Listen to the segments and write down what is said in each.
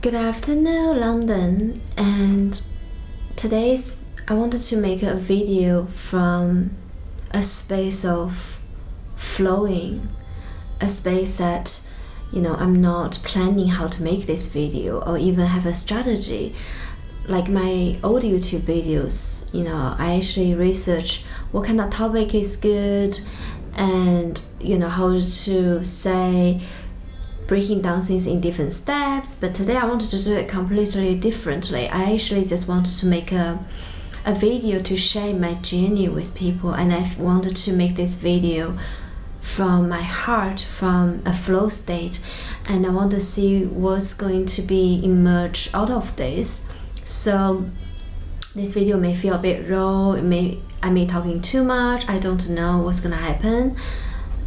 Good afternoon, London. And I wanted to make a video from a space of flowing, a space that, I'm not planning how to make this video or even have a strategy. Like my old YouTube videos, I actually research what kind of topic is good and, how to say, breaking down things in different steps. But today I wanted to do it completely differently. I actually just wanted to make a video to share my journey with people, and I wanted to make this video from my heart, from a flow state, and I want to see what's going to be emerge out of this. So this video may feel a bit raw, I may talking too much, I don't know what's gonna happen,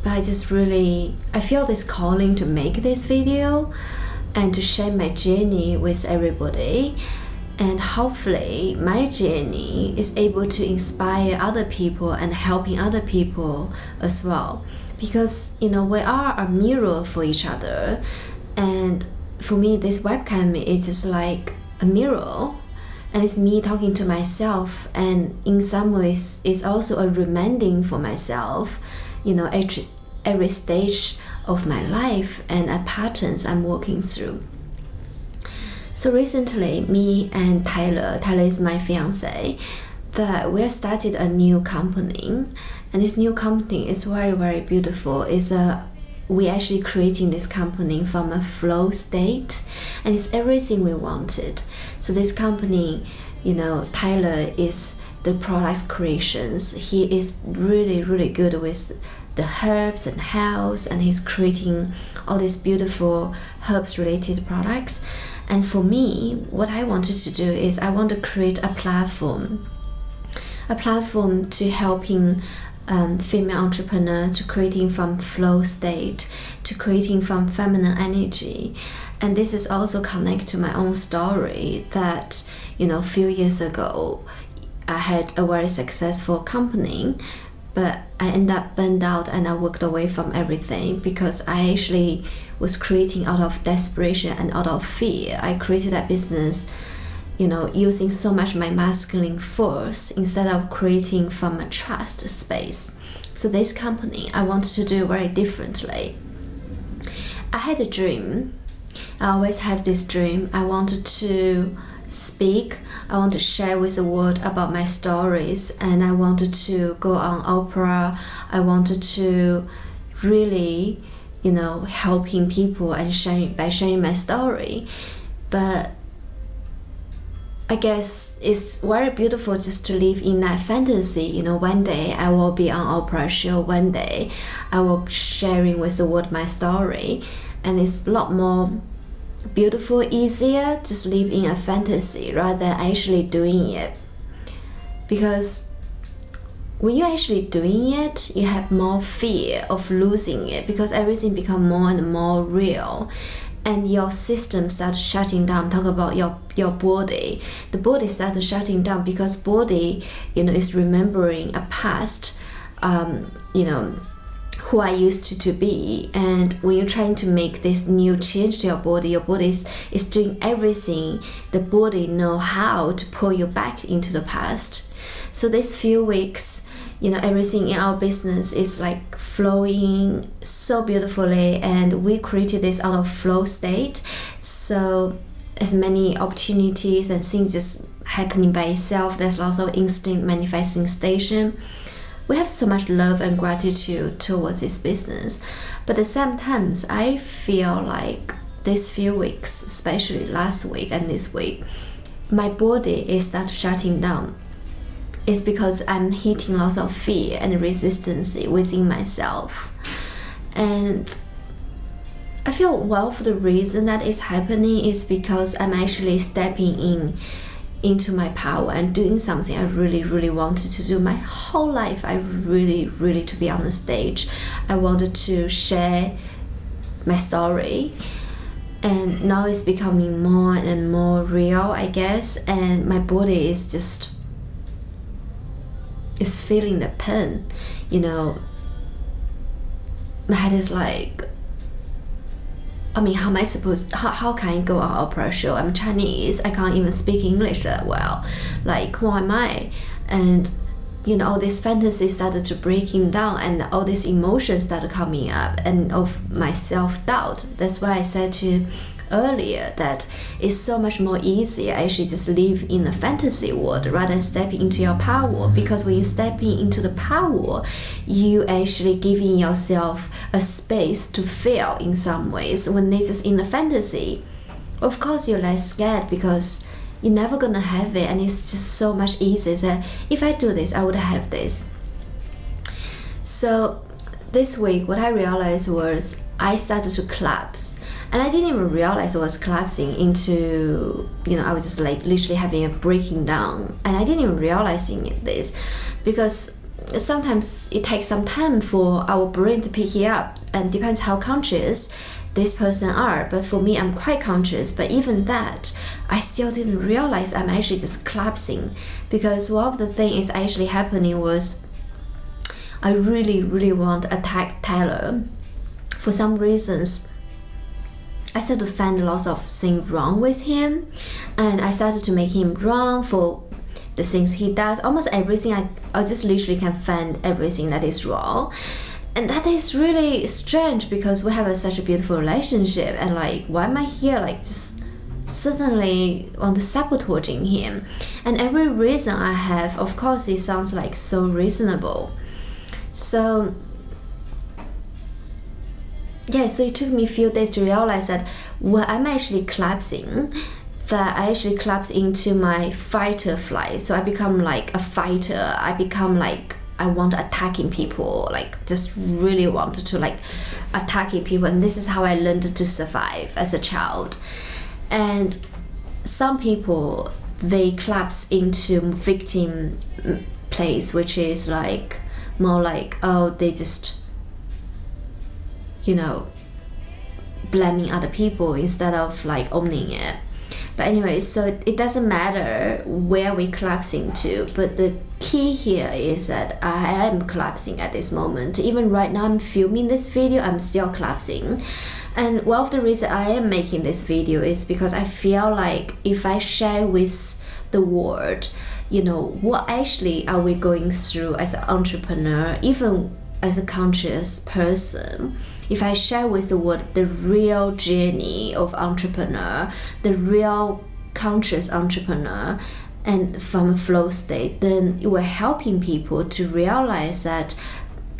but I feel this calling to make this video and to share my journey with everybody. And hopefully my journey is able to inspire other people and helping other people as well. Because, we are a mirror for each other. And for me, this webcam is just like a mirror. And it's me talking to myself. And in some ways, it's also a reminding for myself, every stage of my life and patterns I'm working through. So recently, me and Tyler is my fiance, that we have started a new company, and this new company is very, very beautiful. We actually creating this company from a flow state, and it's everything we wanted. So this company, Tyler is the products creations. He is really, really good with the herbs and health, and he's creating all these beautiful herbs related products. And for me, what I wanted to do is I want to create a platform to helping female entrepreneurs to creating from flow state, to creating from feminine energy. And this is also connected to my own story that, a few years ago, I had a very successful company, but I ended up burned out and I walked away from everything because I actually was creating out of desperation and out of fear. I created that business, using so much my masculine force instead of creating from a trust space. So this company, I wanted to do very differently. I had a dream. I always have this dream. I wanted to speak. I want to share with the world about my stories, and I wanted to go on opera. I wanted to really, helping people and sharing my story. But I guess it's very beautiful just to live in that fantasy. One day I will be on opera show. One day I will sharing with the world my story, and it's a lot more beautiful, easier just live in a fantasy rather than actually doing it. Because when you're actually doing it, you have more fear of losing it because everything becomes more and more real, and your system starts shutting down. Talk about your body. The body starts shutting down because body, is remembering a past, who I used to be. And when you're trying to make this new change to your body is doing everything the body know how to pull you back into the past. So these few weeks, everything in our business is like flowing so beautifully, and we created this out of flow state. So as many opportunities and things just happening by itself, there's lots of instant manifesting station. We have so much love and gratitude towards this business, but at the same time, I feel like these few weeks, especially last week and this week, my body is start shutting down. It's because I'm hitting lots of fear and resistance within myself. And I feel one of the reason that is happening is because I'm actually stepping into my power and doing something I really, really wanted to do my whole life. I really, really, to be on the stage, I wanted to share my story, and now it's becoming more and more real, I guess. And my body is feeling the pain. My head is like I mean, how am I supposed, how can I go on opera show? I'm Chinese, I can't even speak English that well. Like, who am I? And, you know, all these fantasies started to breaking down, and all these emotions started coming up, and of my self-doubt. That's why I said to you earlier that it's so much more easier actually just live in a fantasy world rather than stepping into your power, because when you step into the power, you actually giving yourself a space to fail in some ways. When it's just in a fantasy, of course you're less scared because you're never gonna have it, and it's just so much easier that if I do this I would have this. So this week what I realized was I started to collapse, and I didn't even realize I was collapsing into, you know, I was just like literally having a breaking down, and I didn't even realizing this because sometimes it takes some time for our brain to pick it up, and depends how conscious this person are. But for me, I'm quite conscious, but even that I still didn't realize I'm actually just collapsing, because one of the things actually happening was I really want to attack Tyler. For some reasons I started to find lots of things wrong with him, and I started to make him wrong for the things he does. Almost everything, I just literally can find everything that is wrong. And that is really strange because we have such a beautiful relationship, and like, why am I here like just suddenly on the sabotaging him? And every reason I have, of course it sounds like so reasonable. So yeah, so it took me a few days to realize that when I'm actually collapsing, that I actually collapse into my fight or flight. So I become like a fighter. I become like, I want attacking people, like just really wanted to like attacking people. And this is how I learned to survive as a child. And some people, they collapse into victim place, which is like more like, oh, they just, you know, blaming other people instead of like owning it. But anyway, so it doesn't matter where we collapsing to, but the key here is that I am collapsing at this moment. Even right now I'm filming this video, I'm still collapsing. And one of the reasons I am making this video is because I feel like if I share with the world, you know, what actually are we going through as an entrepreneur, even as a conscious person, if I share with the world the real journey of entrepreneur, the real conscious entrepreneur, and from a flow state, then you are helping people to realize that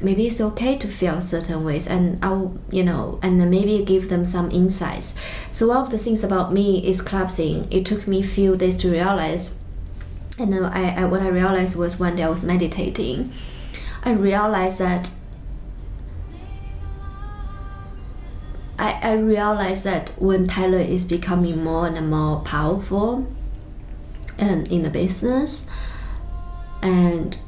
maybe it's okay to feel certain ways, and I'll, you know, and then maybe give them some insights. So one of the things about me is collapsing. It took me a few days to realize, and what I realized was one day I was meditating. I realized that I realized that when Tyler is becoming more and more powerful in the business, and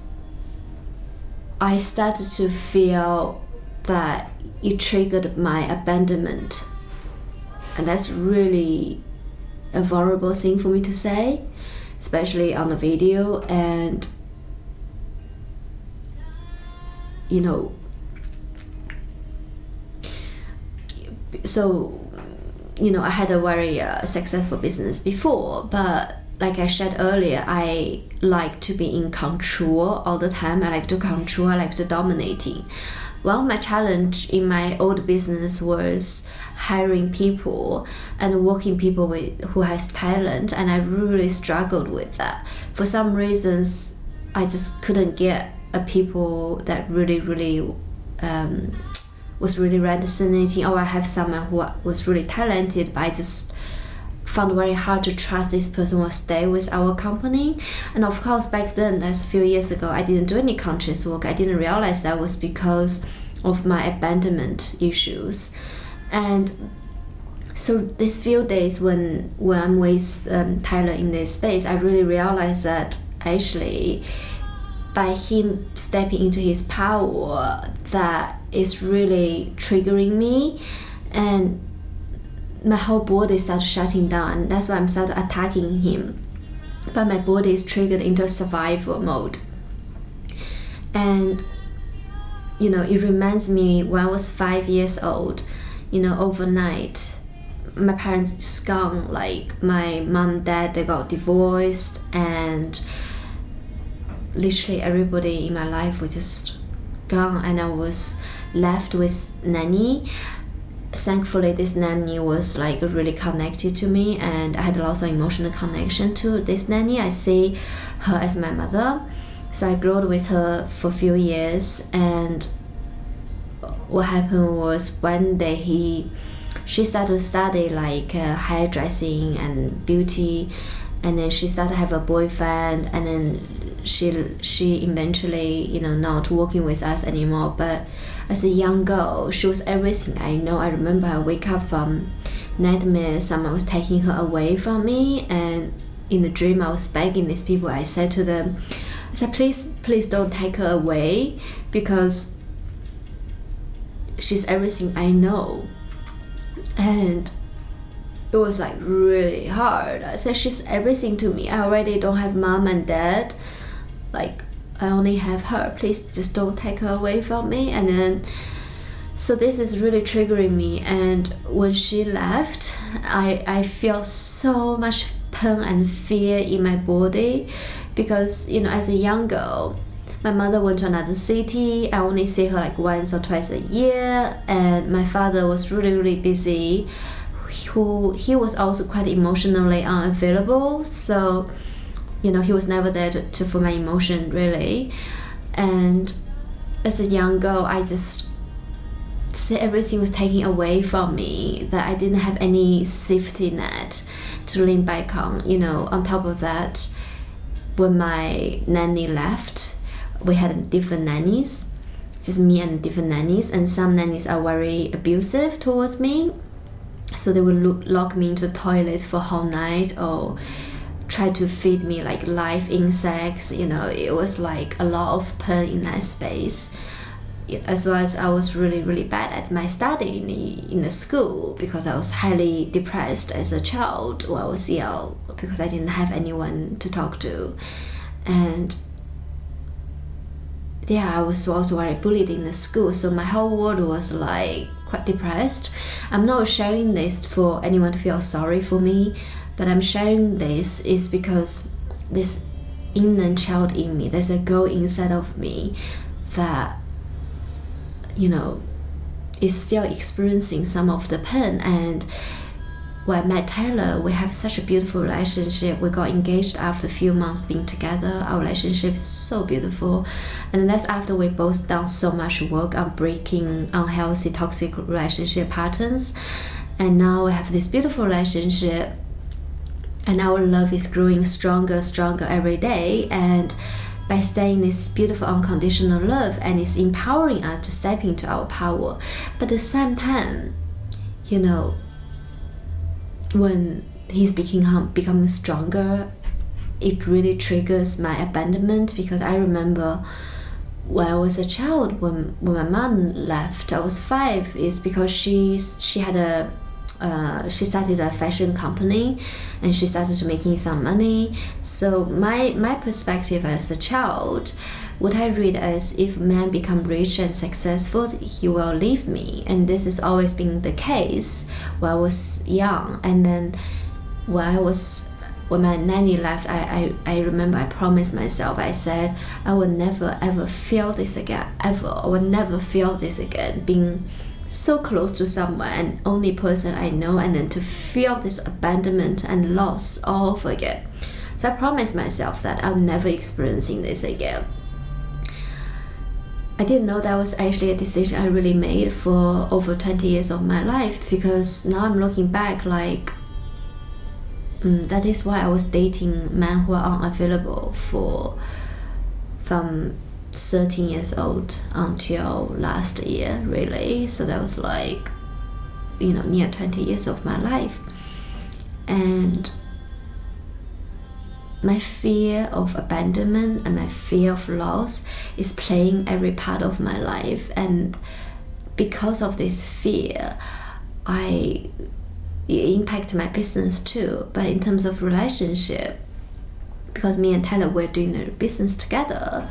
I started to feel that it triggered my abandonment, and that's really a vulnerable thing for me to say, especially on the video. And you know, so you know, I had a very successful business before, but like I said earlier, I like to be in control all the time. I like to control, I like to dominating. Well, my challenge in my old business was hiring people and working people with who has talent, and I really struggled with that. For some reasons, I just couldn't get people that really was really resonating, or I have someone who was really talented, but I just found it very hard to trust this person will stay with our company. And of course, back then, that's a few years ago, I didn't do any conscious work. I didn't realize that was because of my abandonment issues. And so these few days when I'm with Tyler in this space, I really realized that actually by him stepping into his power, that is really triggering me, and my whole body started shutting down. And that's why I'm started attacking him. But my body is triggered into survival mode. And you know, it reminds me when I was 5 years old. overnight my parents just gone. Like my mom, dad, they got divorced, and literally everybody in my life was just gone, and I was left with nanny. Thankfully, this nanny was like really connected to me, and I had lots of emotional connection to this nanny. I see her as my mother, so I grew up with her for a few years. And what happened was one day she started to study like hairdressing and beauty, and then she started to have a boyfriend, and then she eventually not working with us anymore. But as a young girl, she was everything I know. I remember I wake up from nightmare, someone was taking her away from me, and in the dream I was begging these people. I said to them, I said, please don't take her away, because she's everything I know. And it was like really hard. I said, she's everything to me. I already don't have mom and dad, like I only have her. Please just don't take her away from me. And then so this is really triggering me. And when she left, I feel so much pain and fear in my body, because as a young girl, my mother went to another city. I only see her like once or twice a year, and my father was really busy. He was also quite emotionally unavailable, so he was never there to for my emotion really. And as a young girl, I just see everything was taken away from me, that I didn't have any safety net to lean back on. On top of that, when my nanny left, we had different nannies, just me and different nannies, and some nannies are very abusive towards me. So they would lock me into the toilet for whole night, or try to feed me like live insects. It was like a lot of pain in that space, as well as I was really bad at my study in the school, because I was highly depressed as a child when I was young, because I didn't have anyone to talk to. And I was also very bullied in the school, so my whole world was like quite depressed. I'm not sharing this for anyone to feel sorry for me, but I'm sharing this is because this inner child in me, there's a girl inside of me that is still experiencing some of the pain. And when I met Taylor, we have such a beautiful relationship. We got engaged after a few months being together. Our relationship is so beautiful. And that's after we both done so much work on breaking unhealthy, toxic relationship patterns. And now we have this beautiful relationship, and our love is growing stronger every day. And by staying in this beautiful unconditional love, and it's empowering us to step into our power. But at the same time, when he's becoming stronger, it really triggers my abandonment. Because I remember when I was a child, when my mom left, I was 5, is because she had she started a fashion company, and she started to making some money. So my perspective as a child, what I read as, if man become rich and successful, he will leave me. And this has always been the case when I was young. And then when my nanny left, I remember I promised myself, I said, I will never ever feel this again, ever. I will never feel this again, being so close to someone and only person I know, and then to feel this abandonment and loss all over again. So I promised myself that I'm never experiencing this again. I didn't know that was actually a decision I really made for over 20 years of my life, because now I'm looking back like that is why I was dating men who are unavailable from 13 years old until last year, really. So that was like near 20 years of my life. And my fear of abandonment and my fear of loss is playing every part of my life. And because of this fear, it impacts my business too. But in terms of relationship, because me and Taylor were doing the business together,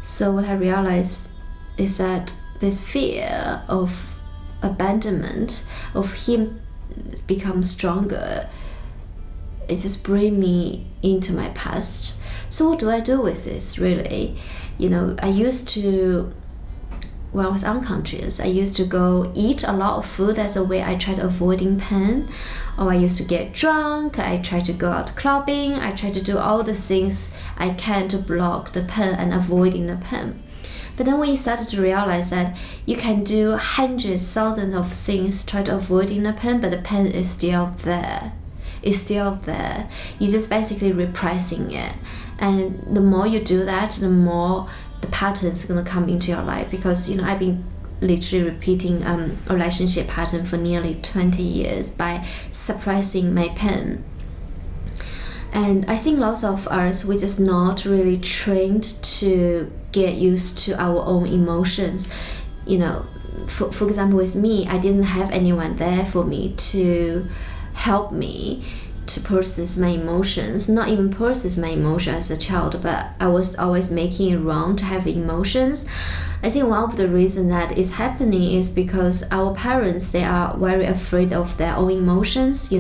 so what I realized is that this fear of abandonment, of him become stronger, it just bring me into my past. So what do I do with this, really? I used to, when I was unconscious, I used to go eat a lot of food as a way I tried avoiding pain. Or I used to get drunk, I tried to go out clubbing, I tried to do all the things I can to block the pain and avoiding the pain. But then when you started to realize that you can do hundreds, thousands of things try to avoiding the pain, but the pain is still there. It's still there. You're just basically repressing it. And the more you do that, the more the patterns are going to come into your life. Because, I've been literally repeating a relationship pattern for nearly 20 years by suppressing my pain. And I think lots of us, we're just not really trained to get used to our own emotions. For example, with me, I didn't have anyone there for me to help me to process my emotions, not even process my emotions as a child, but I was always making it wrong to have emotions. I think one of the reasons that is happening is because our parents, they are very afraid of their own emotions.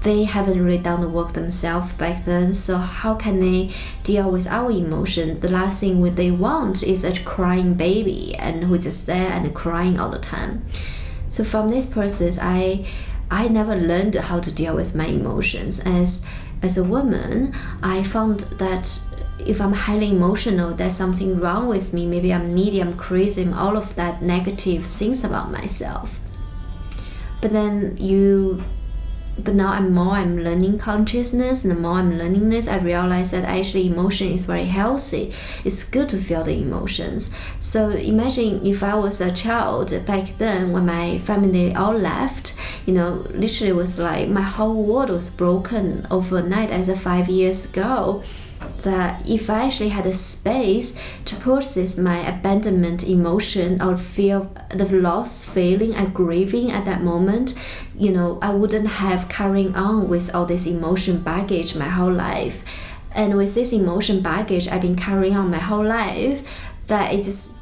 They haven't really done the work themselves back then, so how can they deal with our emotion? The last thing they want is a crying baby and who's just there and crying all the time. So from this process, I never learned how to deal with my emotions. As a woman, I found that if I'm highly emotional, there's something wrong with me. Maybe I'm needy, I'm crazy, and all of that negative things about myself. But now I'm learning consciousness, and the more I'm learning this, I realize that actually emotion is very healthy. It's good to feel the emotions. So imagine if I was a child back then when my family all left, literally was like my whole world was broken overnight as a 5 years ago. That if I actually had a space to process my abandonment emotion or feel the loss feeling and grieving at that moment, I wouldn't have carrying on with all this emotion baggage my whole life. And with this emotion baggage I've been carrying on my whole life, that it just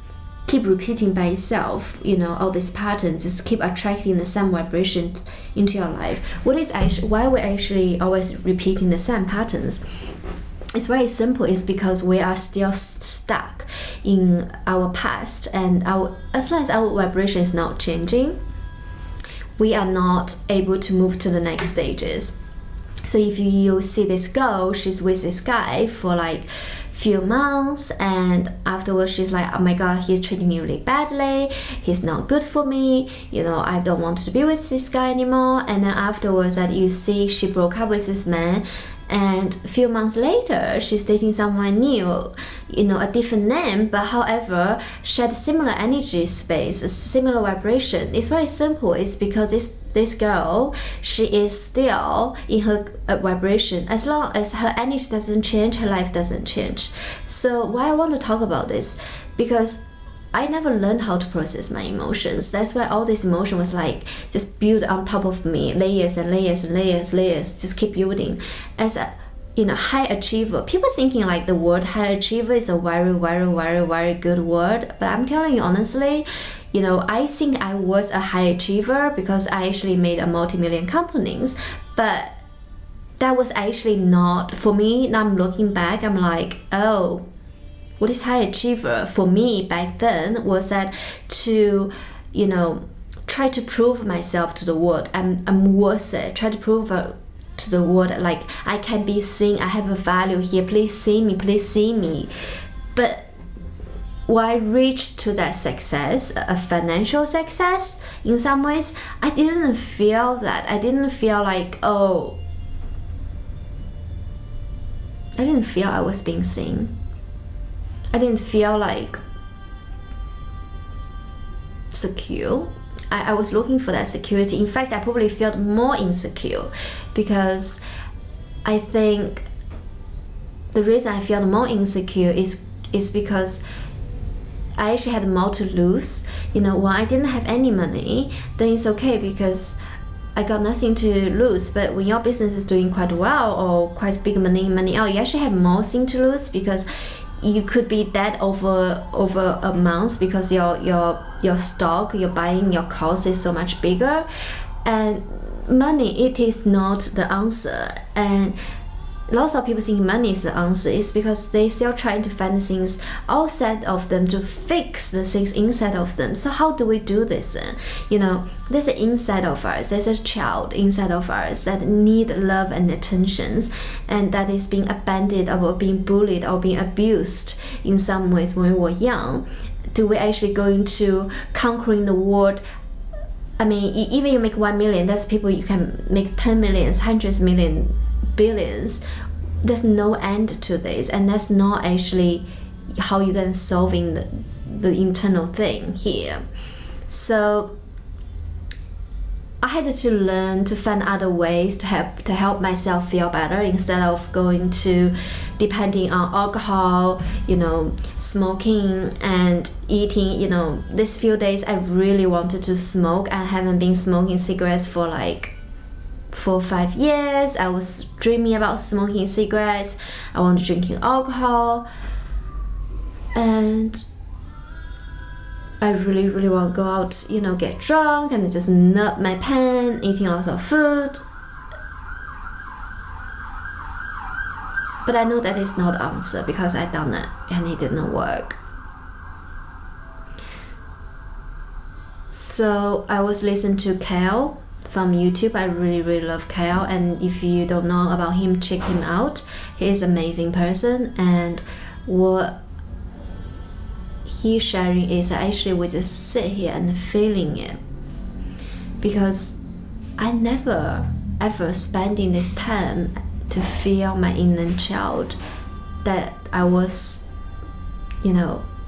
keep repeating by itself, all these patterns just keep attracting the same vibration into your life. Why we're actually always repeating the same patterns? It's very simple. It's because we are still stuck in our past, and as long as our vibration is not changing, we are not able to move to the next stages. So if you see this girl, she's with this guy for like few months, and afterwards she's like, oh my god, he's treating me really badly, he's not good for me, I don't want to be with this guy anymore. And then afterwards that you see she broke up with this man, and a few months later she's dating someone new, a different name, but however she had similar energy space, a similar vibration. It's very simple. It's because this girl, she is still in her vibration. As long as her energy doesn't change, her life doesn't change. So why I want to talk about this, because I never learned how to process my emotions. That's why all this emotion was like just built on top of me, layers and layers and layers, just keep building. As a high achiever, people thinking like the word high achiever is a very, very, very, very good word. But I'm telling you honestly, I think I was a high achiever because I actually made a multi-million companies. But that was actually not, for me, now I'm looking back, I'm like, oh, what is high achiever for me back then was that to, try to prove myself to the world. I'm worth it. Try to prove to the world like I can be seen. I have a value here. Please see me. Please see me. But when I reached to that success, a financial success, in some ways, I didn't feel that. I didn't feel like, I didn't feel I was being seen. I didn't feel like secure. I was looking for that security. In fact, I probably felt more insecure because I think the reason I felt more insecure is because I actually had more to lose. When I didn't have any money, then it's okay because I got nothing to lose. But when your business is doing quite well or quite big money out, you actually have more thing to lose because you could be dead over a month because your stock you're buying, your cost is so much bigger. And money, it is not the answer. And lots of people think money is the answer. It's because they still trying to find things outside of them to fix the things inside of them. So how do we do this? There's an inside of us, there's a child inside of us that need love and attentions, and that is being abandoned or being bullied or being abused in some ways when we were young. Do we actually going to conquering the world? I mean, even you make 1 million, that's people you can make 10 millions, hundreds million, billions. There's no end to this, and that's not actually how you're going to solving the internal thing here. So I had to learn to find other ways to help myself feel better, instead of going to depending on alcohol, smoking and eating. These few days I really wanted to smoke. I haven't been smoking cigarettes for like 4 or 5 years. I was dreaming about smoking cigarettes. I wanted drinking alcohol, and I really, really want to go out, get drunk and just nut my pen, eating lots of food. But I know that is not the answer because I done it and it didn't work. So I was listening to Kale from YouTube. I really, really love Kale, and if you don't know about him, check him out. He is an amazing person, and what he's sharing is actually we just sit here and feeling it, because I never ever spending this time to feel my inner child, that I was,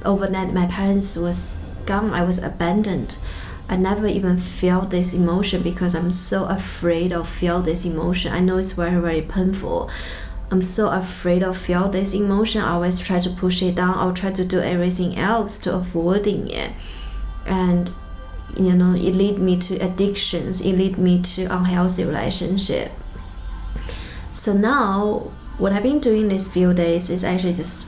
overnight my parents was gone, I was abandoned. I never even felt this emotion because I'm so afraid of feel this emotion. I know it's very, very painful. I'm so afraid of feel this emotion. I always try to push it down. I'll try to do everything else to avoiding it. And it lead me to addictions. It lead me to unhealthy relationship. So now what I've been doing these few days is actually just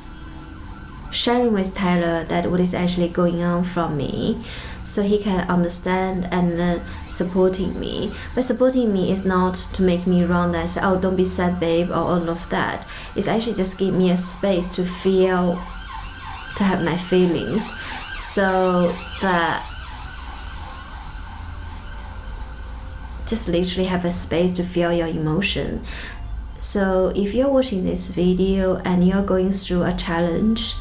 sharing with Tyler that what is actually going on from me, so he can understand and supporting me. But supporting me is not to make me wrong and say, oh, don't be sad, babe, or all of that. It's actually just give me a space to feel, to have my feelings, so that just literally have a space to feel your emotion. So if you're watching this video and you're going through a challenge,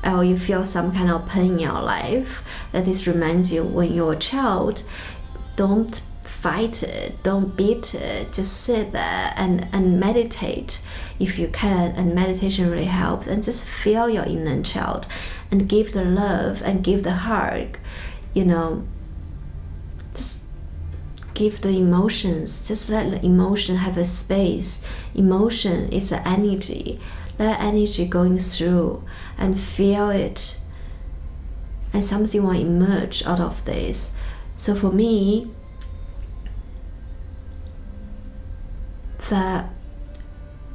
or you feel some kind of pain in your life that this reminds you when you're a child, don't fight it, don't beat it, just sit there and meditate if you can. And meditation really helps. And just feel your inner child and give the love and give the hug, just give the emotions, just let the emotion have a space. Emotion is an energy. Let energy going through and feel it, and something will emerge out of this. So for me, that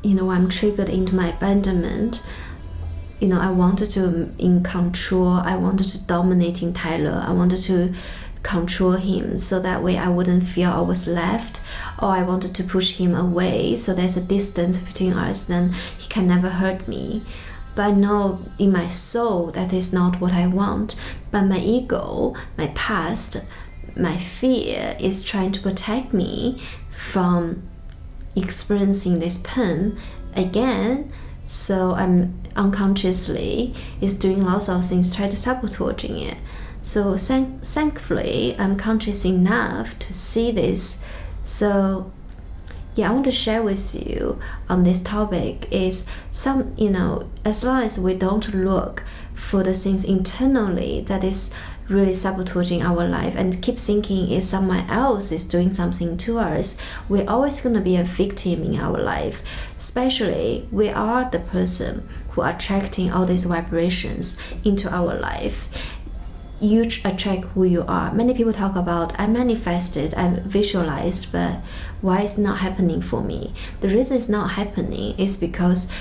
I'm triggered into my abandonment, I wanted to in control. I wanted to dominating Tyler. I wanted to control him, so that way I wouldn't feel I was left, or I wanted to push him away so there's a distance between us, then he can never hurt me. But I know in my soul that is not what I want. But my ego, my past, my fear is trying to protect me from experiencing this pain again. So I'm unconsciously is doing lots of things, try to sabotaging it. So thankfully, I'm conscious enough to see this. So I want to share with you on this topic is as long as we don't look for the things internally that is really sabotaging our life and keep thinking is someone else is doing something to us, we're always going to be a victim in our life. Especially we are the person who are attracting all these vibrations into our life. You attract who you are. Many people talk about I manifested, I visualized, but why it's not happening for me? The reason it's not happening is because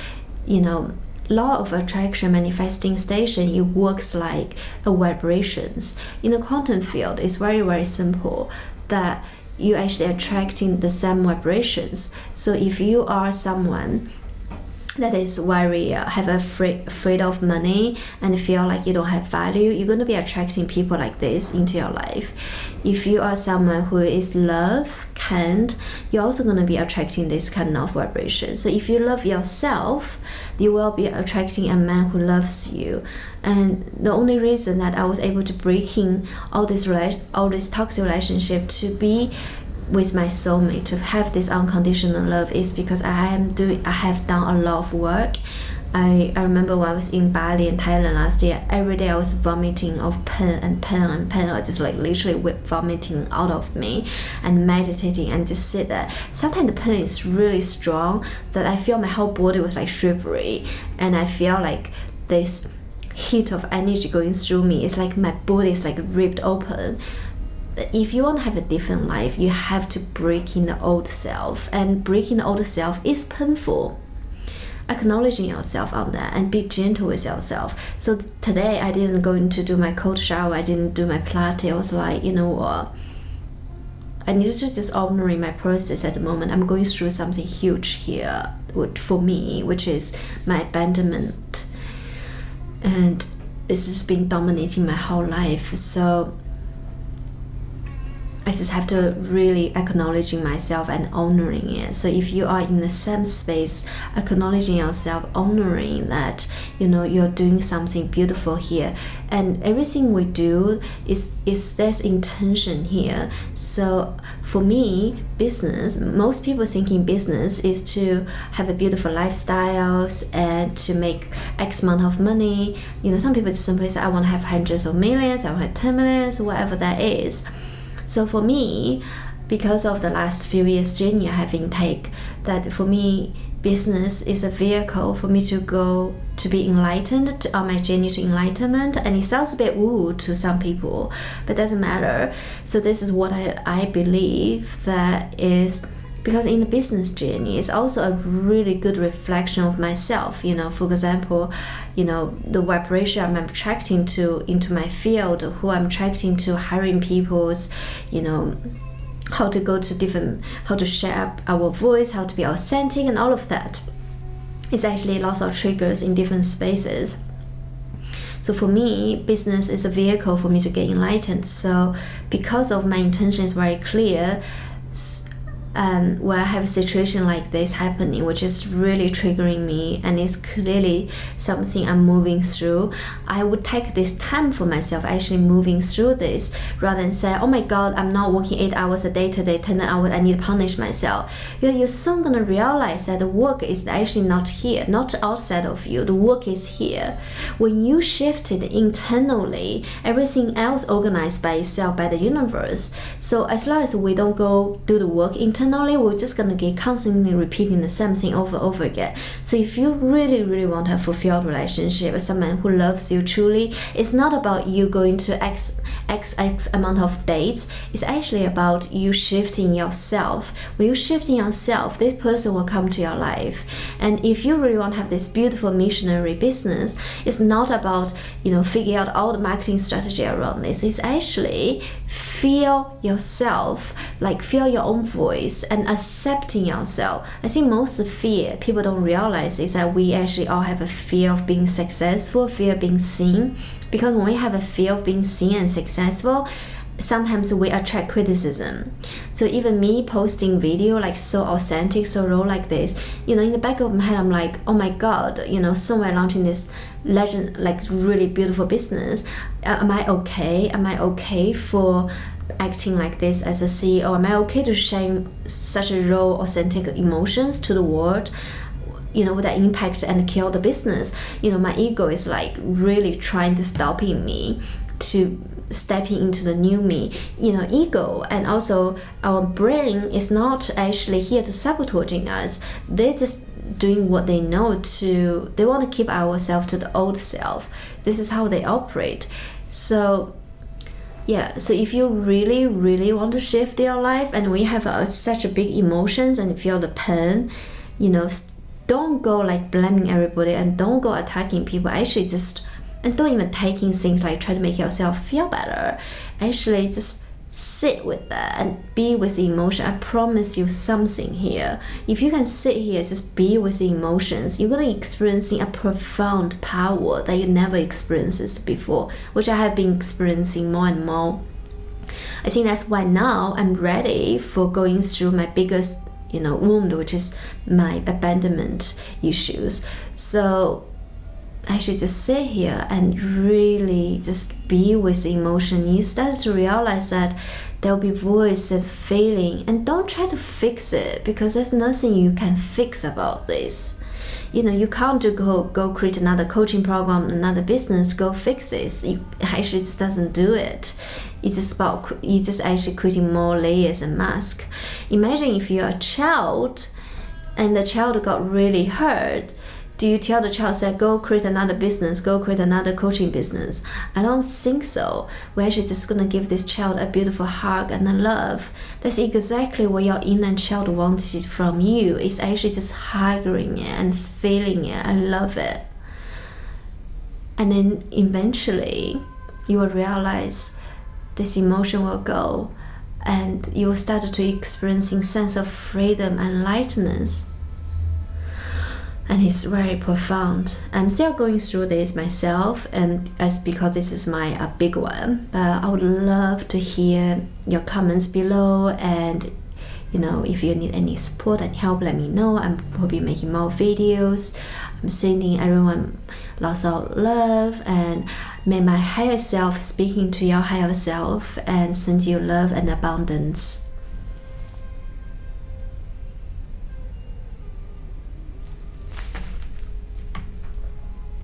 law of attraction manifesting station, it works like a vibrations. In the quantum field, it's very, very simple that you actually attracting the same vibrations. So if you are someone that is very afraid of money and feel like you don't have value, you're going to be attracting people like this into your life. If you are someone who is love, kind, you're also going to be attracting this kind of vibration. So if you love yourself, you will be attracting a man who loves you. And the only reason that I was able to break in all this toxic relationship to be with my soulmate, to have this unconditional love, is because I have done a lot of work. I remember when I was in Bali and Thailand last year, every day I was vomiting of pain. I just like literally vomiting out of me and meditating and just sit there. Sometimes the pain is really strong that I feel my whole body was like shivery, and I feel like this heat of energy going through me. It's like my body is like ripped open. If you want to have a different life, you have to break in the old self, and breaking the old self is painful. Acknowledging yourself on that and be gentle with yourself. So today I didn't go in to do my cold shower, I didn't do my Pilates. I was like, you know what, I need to just honoring my process at the moment. I'm going through something huge here for me, which is my abandonment, and this has been dominating my whole life. So I just have to really acknowledging myself and honoring it. So if you are in the same space, acknowledging yourself, honoring that, you know, you're doing something beautiful here, and everything we do is there's intention here. So for me, business, most people thinking business is to have a beautiful lifestyles and to make X amount of money. You know, some people just simply say, I want to have hundreds of millions, I want to have 10 millions, whatever that is. So for me, because of the last few years journey I have take, that for me, business is a vehicle for me to go to be enlightened on my journey to enlightenment. And it sounds a bit woo to some people, but doesn't matter. So this is what I believe that is, because in the business journey, it's also a really good reflection of myself. You know, for example, you know, the vibration I'm attracting to into my field, who I'm attracting to, hiring people's, you know, how to go to different, how to share up our voice, how to be authentic, and all of that. It's actually lots of triggers in different spaces. So for me, business is a vehicle for me to get enlightened. So because of my intention is very clear, when I have a situation like this happening, which is really triggering me and is clearly something I'm moving through, I would take this time for myself actually moving through this, rather than say, oh my god, I'm not working 8 hours a day today, 10 hours, I need to punish myself. You're soon going to realize that the work is actually not here, not outside of you, the work is here. When you shifted internally, everything else organized by itself, by the universe. So as long as we don't go do the work internally, we're just going to get constantly repeating the same thing over and over again. So if you really, really want to have a fulfilled relationship with someone who loves you truly, it's not about you going to X amount of dates. It's actually about you shifting yourself. When you shifting yourself, this person will come to your life. And if you really want to have this beautiful missionary business, it's not about, you know, figure out all the marketing strategy around this. It's actually feel yourself, like feel your own voice and accepting yourself. I think most of the fear people don't realize is that we actually all have a fear of being successful, fear of being seen. Because when we have a fear of being seen and successful, sometimes we attract criticism. So even me posting video like so authentic, so raw like this, you know, in the back of my head I'm like, oh my god, you know, somewhere launching this legend, like really beautiful business, am I okay? Am I okay for acting like this as a CEO? Am I okay to share such a raw, authentic emotions to the world? You know, that impact and kill the business. You know, my ego is like really trying to stopping me to stepping into the new me. You know, ego and also our brain is not actually here to sabotaging us. They're just doing what they know to, they want to keep ourselves to the old self. This is how they operate. So yeah, so if you really, really want to shift your life, and we have such a big emotions and feel the pain, you know, don't go like blaming everybody and don't go attacking people. Actually just, and don't even taking things like try to make yourself feel better. Actually just sit with that and be with the emotion. I promise you something here. If you can sit here, just be with the emotions, you're gonna experiencing a profound power that you never experienced before, which I have been experiencing more and more. I think that's why now I'm ready for going through my biggest, wound, which is my abandonment issues. So actually just sit here and really just be with the emotion. You start to realize that there'll be voice, that feeling, and don't try to fix it, because there's nothing you can fix about this. You can't go create another coaching program, another business, go fix this. You actually just doesn't do it. It's just about you just actually creating more layers and masks. Imagine if you're a child and the child got really hurt. Do you tell the child, say, go create another business, go create another coaching business? I don't think so. We're actually just going to give this child a beautiful hug and a love. That's exactly what your inner child wants from you. It's actually just hugging it and feeling it. I love it. And then eventually you will realize this emotion will go and you will start to experiencing sense of freedom and lightness. And it's very profound. I'm still going through this myself, and as because this is my big one. But I would love to hear your comments below, and if you need any support and help, let me know. I will be making more videos. I'm sending everyone lots of love, and may my higher self speaking to your higher self and send you love and abundance.